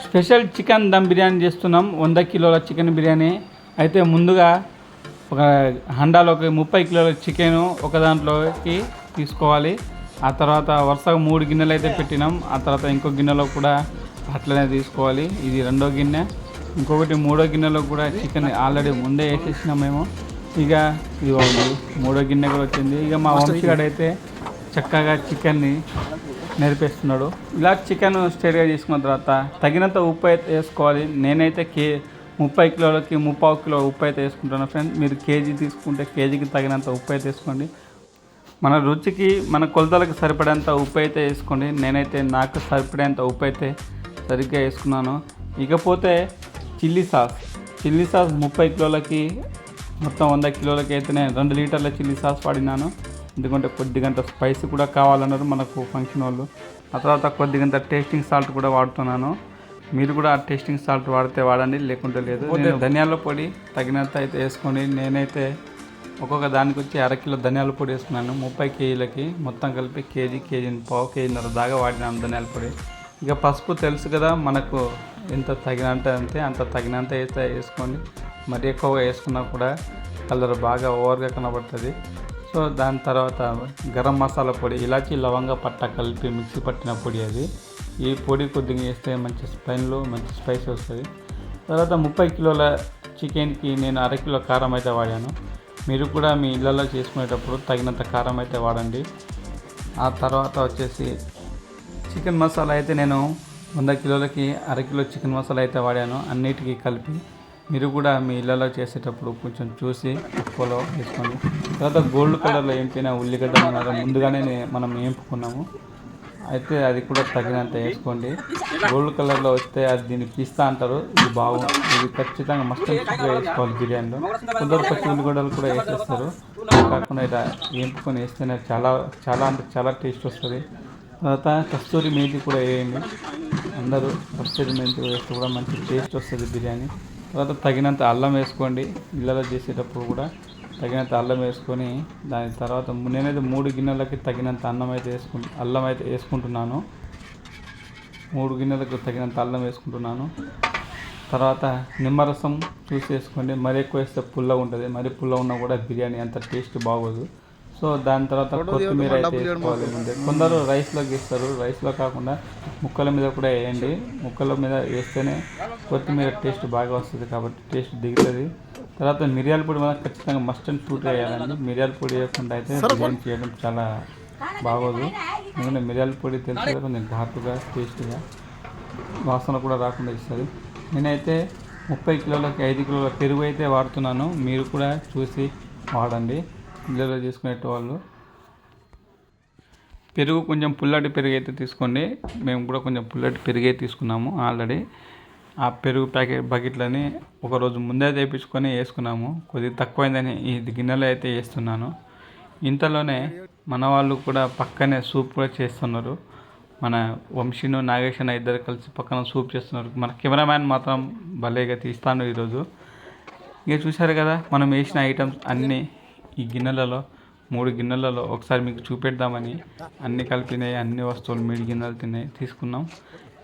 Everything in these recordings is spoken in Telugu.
స్పెషల్ చికెన్ దమ్ బిర్యానీ చేస్తున్నాం. 100 కిలోల చికెన్ బిర్యానీ. అయితే ముందుగా ఒక హండాలోకి 30 కిలోల చికెను ఒక దాంట్లోకి తీసుకోవాలి. ఆ తర్వాత వరుసగా 3 గిన్నెలు అయితే పెట్టినాం. ఆ తర్వాత ఇంకో గిన్నెలో కూడా అట్లనే తీసుకోవాలి. ఇది రెండో గిన్నె. ఇంకొకటి మూడో గిన్నెలో కూడా చికెన్ ఆల్రెడీ ముందే వేసేసినాం మేము. ఇక ఇది మూడో గిన్నె కూడా వచ్చింది. ఇక మా వంశీగాడైతే చక్కగా చికెన్ని నేర్పిస్తున్నాడు. ఇలా చికెన్ స్ట్రైట్గా తీసుకున్న తర్వాత తగినంత ఉప్పు అయితే వేసుకోవాలి. నేనైతే 30 కిలోలకి 3/4 కిలో ఉప్పు అయితే వేసుకుంటాను ఫ్రెండ్. మీరు కేజీ తీసుకుంటే కేజీకి తగినంత ఉప్పు అయితే వేసుకోండి. మన రుచికి మన కొలతలకు సరిపడేంత ఉప్పు అయితే వేసుకోండి. నేనైతే నాకు సరిపడేంత ఉప్పు అయితే సరిగ్గా వేసుకున్నాను. ఇకపోతే చిల్లీ సాస్ 30 కిలోలకి మొత్తం 100 కిలోలకి అయితే నేను 2 లీటర్ల చిల్లీ సాస్ వాడినాను. ఎందుకంటే కొద్దిగంత స్పైసీ కూడా కావాలన్నారు మనకు ఫంక్షన్ వాళ్ళు. ఆ తర్వాత కొద్దిగంత టేస్టింగ్ సాల్ట్ కూడా వాడుతున్నాను. మీరు కూడా ఆ టేస్టింగ్ సాల్ట్ వాడితే వాడండి, లేకుంటే లేదు. ధనియాల పొడి తగినంత అయితే వేసుకోండి. నేనైతే ఒక్కొక్క దానికి వచ్చి 1/2 కిలో ధనియాల పొడి వేసుకున్నాను. 30 కేజీలకి మొత్తం కలిపి కేజీన్నర దాకా వాడినాను ధనియాల పొడి. ఇక పసుపు తెలుసు కదా మనకు ఎంత తగినంత అంత తగినంత అయితే వేసుకోండి. మరి ఎక్కువగా వేసుకున్నా కూడా కలర్ బాగా ఓవర్గా కనబడుతుంది. సో దాని తర్వాత గరం మసాలా పొడి, ఇలాచి లవంగ పట్ట కలిపి మిక్సీ పట్టిన పొడి అది. ఈ పొడి కొద్దిగా వేస్తే మంచి మంచి స్పైస్ వస్తుంది. తర్వాత 30 కిలోల చికెన్కి నేను 1/2 కిలో కారం అయితే వాడాను. మీరు కూడా మీ ఇళ్ళల్లో చేసుకునేటప్పుడు తగినంత కారం అయితే వాడండి. ఆ తర్వాత వచ్చేసి చికెన్ మసాలా అయితే నేను 100 కిలోలకి 1/2 కిలో చికెన్ మసాలా అయితే వాడాను అన్నిటికీ కలిపి. మీరు కూడా మీ ఇళ్ళలో చేసేటప్పుడు కొంచెం చూసి ఎక్కువలో వేసుకోండి. తర్వాత గోల్డ్ కలర్లో ఏంపిన ఉల్లిగడ్డ ముందుగానే మనం వేపుకున్నాము. అయితే అది కూడా తగినంత వేసుకోండి. గోల్డ్ కలర్లో వస్తే అది దీన్ని పిస్తా అంటారు. ఇది ఖచ్చితంగా మస్ట్ వేసుకోవాలి బిర్యానీలో. కొందరు పచ్చి ఉల్లిగడ్డలు కూడా వేసేస్తారు. కాకుండా ఇలా వేపుకొని వేస్తేనే చాలా టేస్ట్ వస్తుంది. తర్వాత కస్తూరి మేతి కూడా వేయండి. అందరూ కస్తూరి మేతి వేస్తే కూడా మంచి టేస్ట్ వస్తుంది బిర్యానీ. తర్వాత తగినంత అల్లం వేసుకోండి. ఇళ్ళలో చేసేటప్పుడు కూడా తగినంత అల్లం వేసుకొని దాని తర్వాత నేనైతే 3 గిన్నెలకి తగినంత అల్లం అయితే వేసుకుంటున్నాను. 3 గిన్నెలకు తగినంత అల్లం వేసుకుంటున్నాను. తర్వాత నిమ్మరసం చూసి వేసుకోండి. మరీ ఎక్కువ వేస్తే పుల్లగా ఉంటుంది. మరీ పుల్లగా ఉన్నా కూడా బిర్యానీ అంత టేస్ట్ బాగోదు. సో దాని తర్వాత కొత్తిమీర అయితే వేసుకోవాలి ముందే. కొందరు రైస్లోకి వేస్తారు. రైస్లో కాకుండా ముక్కల మీద కూడా వేయండి. ముక్కల మీద వేస్తేనే కొత్తిమీర టేస్ట్ బాగా వస్తుంది, కాబట్టి టేస్ట్ దిగుతుంది. తర్వాత మిరియాల పొడి మనం ఖచ్చితంగా మస్ట్ అండ్ షూట్ వేయాలండి. మిరియాల పొడి వేయకుండా అయితే బిర్యానీ చేయడం చాలా బాగోదు. ఎందుకంటే మిరియాల పొడి తెలిసి కొంచెం ఘాటుగా టేస్ట్గా వాసన కూడా రాకుండా ఇస్తుంది. నేనైతే 30 కిలోలకి 5 కిలోల పెరుగు అయితే వాడుతున్నాను. మీరు కూడా చూసి వాడండి ఇళ్ళలో చేసుకునేటవాళ్ళు. పెరుగు కొంచెం పుల్లటి పెరుగు అయితే తీసుకోండి. మేము కూడా కొంచెం పుల్లటి పెరుగే తీసుకున్నాము ఆల్రెడీ. ఆ పెరుగు బకెట్లని ఒకరోజు ముందే తెప్పించుకొని వేసుకున్నాము. కొద్దిగా తక్కువైందని ఈ గిన్నెలో అయితే వేస్తున్నాను. ఇంతలోనే మన వాళ్ళు కూడా పక్కనే సూప్ కూడా చేస్తున్నారు. మన వంశీను నాగేశ్వర ఇద్దరు కలిసి పక్కన సూప్ చేస్తున్నారు. మన కెమెరామ్యాన్ మాత్రం భలేగా తీస్తాను ఈరోజు. ఇక చూశారు కదా మనం వేసిన ఐటమ్స్ అన్నీ ఈ గిన్నెలలో 3 గిన్నెలలో ఒకసారి మీకు చూపెడదామని అన్నీ కలిపినాయి. అన్ని వస్తువులు 3 గిన్నెలు తీసుకున్నాం.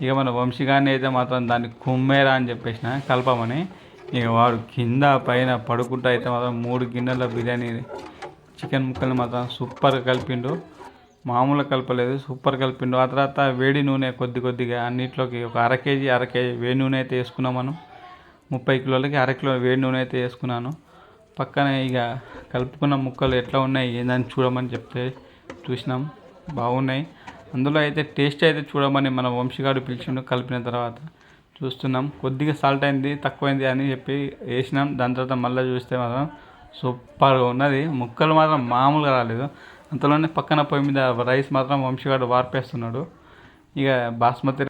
ఇక మన వంశీగాన్ని అయితే మాత్రం దాన్ని కుమ్మేరా అని చెప్పేసిన కలపమని. ఇక వాడు కింద పైన పడుకుంటూ అయితే మాత్రం 3 గిన్నెల బిర్యానీ చికెన్ ముక్కల్ని మాత్రం సూపర్గా కలిపిండు. మామూలుగా కలపలేదు, సూపర్ కలిపిండు. ఆ తర్వాత వేడి నూనె కొద్దిగా అన్నింటిలోకి ఒక అర కేజీ వేడి నూనె అయితే వేసుకున్నాం. మనం 30 కిలోలకి 1/2 కిలో వేడి నూనె అయితే వేసుకున్నాను. పక్కనే ఇక కలుపుకున్న ముక్కలు ఎట్లా ఉన్నాయి ఏందని చూడమని చెప్తే చూసినాం, బాగున్నాయి. అందులో అయితే టేస్ట్ అయితే చూడమని మన వంశీగాడు పిలిచిండు. కలిపిన తర్వాత చూస్తున్నాం కొద్దిగా సాల్ట్ అయింది, తక్కువైంది అని చెప్పి వేసినాం. దాని తర్వాత మళ్ళీ చూస్తే మాత్రం సూపర్గా ఉన్నది. ముక్కలు మాత్రం మామూలుగా రాలేదు. అంతలోనే పక్కన పొయ్యి మీద రైస్ మాత్రం వంశీగాడు వార్పేస్తున్నాడు. ఇక బాస్మతి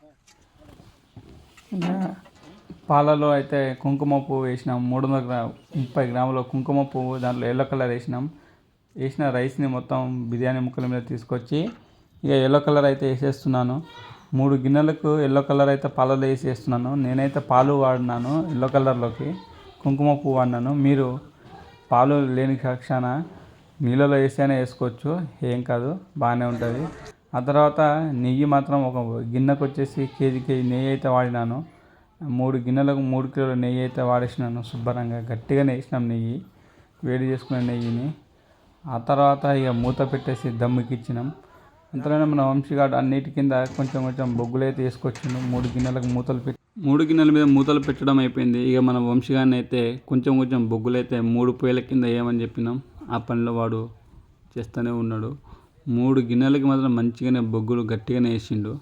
పాలలో అయితే కుంకుమ పువ్వు వేసినాం. 330 గ్రాముల కుంకుమ పువ్వు, దాంట్లో ఎల్లో కలర్ వేసిన రైస్ని మొత్తం బిర్యానీ ముక్కల మీద తీసుకొచ్చి ఇక ఎల్లో కలర్ అయితే వేసేస్తున్నాను. 3 గిన్నెలకు ఎల్లో కలర్ అయితే పాలలో వేసేస్తున్నాను. నేనైతే పాలు వాడినాను, ఎల్లో కలర్లోకి కుంకుమ పువ్వు వాడినాను. మీరు పాలు లేని పక్షాన నీళ్ళలో వేస్తేనే వేసుకోవచ్చు, ఏం కాదు, బాగానే ఉంటుంది. ఆ తర్వాత నెయ్యి మాత్రం ఒక గిన్నెకు వచ్చేసి కేజీ నెయ్యి అయితే వాడినాను. 3 గిన్నెలకు 3 కిలోల నెయ్యి అయితే వాడేసినాను. శుభ్రంగా గట్టిగానే వేసినాం నెయ్యి, వేడి చేసుకున్న నెయ్యిని. ఆ తర్వాత ఇక మూత పెట్టేసి దమ్ముకి ఇచ్చినాం. అంతలోనే మన వంశీగాడు అన్నిటి కింద కొంచెం కొంచెం బొగ్గులు అయితే వేసుకొచ్చిండు. 3 గిన్నెలకు మూతలు పెట్టి 3 గిన్నెల మీద మూతలు పెట్టడం అయిపోయింది. ఇక మన వంశీగాడిని అయితే కొంచెం కొంచెం బొగ్గులు అయితే 3 పొయ్యిల కింద వేయమని చెప్పినాం. ఆ పనిలో వాడు చేస్తూనే ఉన్నాడు. 3 గిన్నెలకి మాత్రం మంచిగానే బొగ్గులు గట్టిగానే వేసిండు.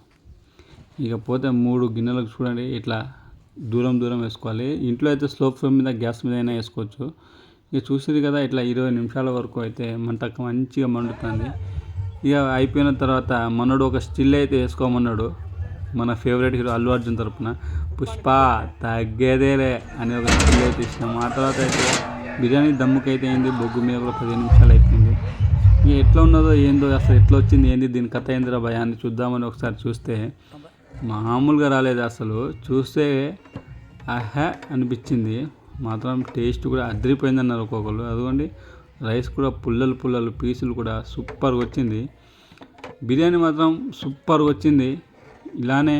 ఇక పోతే 3 గిన్నెలకు చూడండి ఇట్లా దూరం దూరం వేసుకోవాలి. ఇంట్లో అయితే స్లో ఫ్లేమ్ మీద గ్యాస్ మీద అయినా వేసుకోవచ్చు. ఇక చూసేది కదా ఇట్లా 20 నిమిషాల వరకు అయితే మంట మంచిగా మండుతుంది. ఇక అయిపోయిన తర్వాత మనోడు ఒక స్టిల్ అయితే వేసుకోమన్నాడు. మన ఫేవరెట్ హీరో అల్లు అర్జున్ తరపున పుష్ప తగ్గేదేలే అని ఒక స్టిల్ అయితే ఇచ్చినాము. ఆ తర్వాత అయితే బిర్యానీ దమ్ముకైతే అయింది. బొగ్గు మీద కూడా 15 నిమిషాలు అయిపోయింది. ఇక ఎట్లా ఉన్నదో ఏందో అసలు ఎట్లా వచ్చింది ఏంది దీని కథ ఏందిరా భయ అని చూద్దామని ఒకసారి చూస్తే మామూలుగా రాలేదు. అసలు చూస్తే ఆహా అనిపించింది. మాత్రం టేస్ట్ కూడా అదిరిపోయిందన్నారు ఒక్కొక్కరు. అదిగోండి రైస్ కూడా పుల్లలు పుల్లలు పీసులు కూడా సూపర్గా వచ్చింది. బిర్యానీ మాత్రం సూపర్గా వచ్చింది. ఇలానే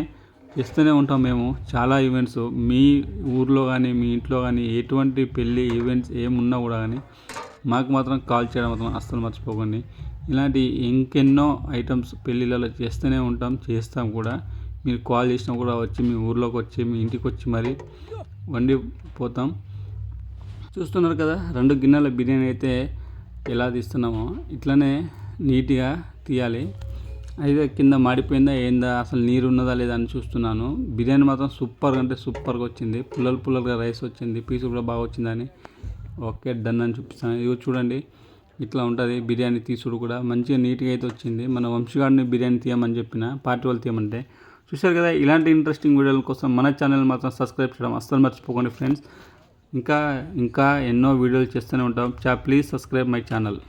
చేస్తూనే ఉంటాం మేము చాలా ఈవెంట్స్. మీ ఊర్లో కానీ మీ ఇంట్లో కానీ ఎటువంటి పెళ్ళి ఈవెంట్స్ ఏమున్నా కూడా కానీ మాకు మాత్రం కాల్ చేయడం మాత్రం అస్సలు మర్చిపోకండి. ఇలాంటి ఇంకెన్నో ఐటమ్స్ పెళ్ళిళ్ళలో చేస్తూనే ఉంటాం, చేస్తాం కూడా. మీరు కాల్ చేసినా కూడా వచ్చి మీ ఊర్లోకి వచ్చి మీ ఇంటికి వచ్చి మరి వండిపోతాం. చూస్తున్నారు కదా 2 గిన్నెల బిర్యానీ అయితే ఎలా తీస్తున్నామో ఇట్లనే నీట్గా తీయాలి. అయితే కింద మాడిపోయిందా ఏందా అసలు నీరు ఉన్నదా లేదా అని చూస్తున్నాను. బిర్యానీ మాత్రం సూపర్గా అంటే సూపర్గా వచ్చింది. పుల్లలు పుల్లలుగా రైస్ వచ్చింది, పీసు కూడా బాగా వచ్చిందని ఓకే డన్ అని చూపిస్తాను. ఇది చూడండి ఇట్లా ఉంటుంది బిర్యానీ తీసుడు కూడా మంచిగా నీట్గా అయితే వచ్చింది. మన వంశీగాడిని బిర్యానీ తీయమని చెప్పిన పార్టీ వాళ్ళు తీయమంటే చూశారు కదా. ఇలాంటి ఇంట్రెస్టింగ్ వీడియోల కోసం మన ఛానల్ మాత్రం సబ్స్క్రైబ్ చేయడం అస్సలు మర్చిపోకండి ఫ్రెండ్స్. ఇంకా ఎన్నో వీడియోలు చేస్తూనే ఉంటాం. Please subscribe my channel.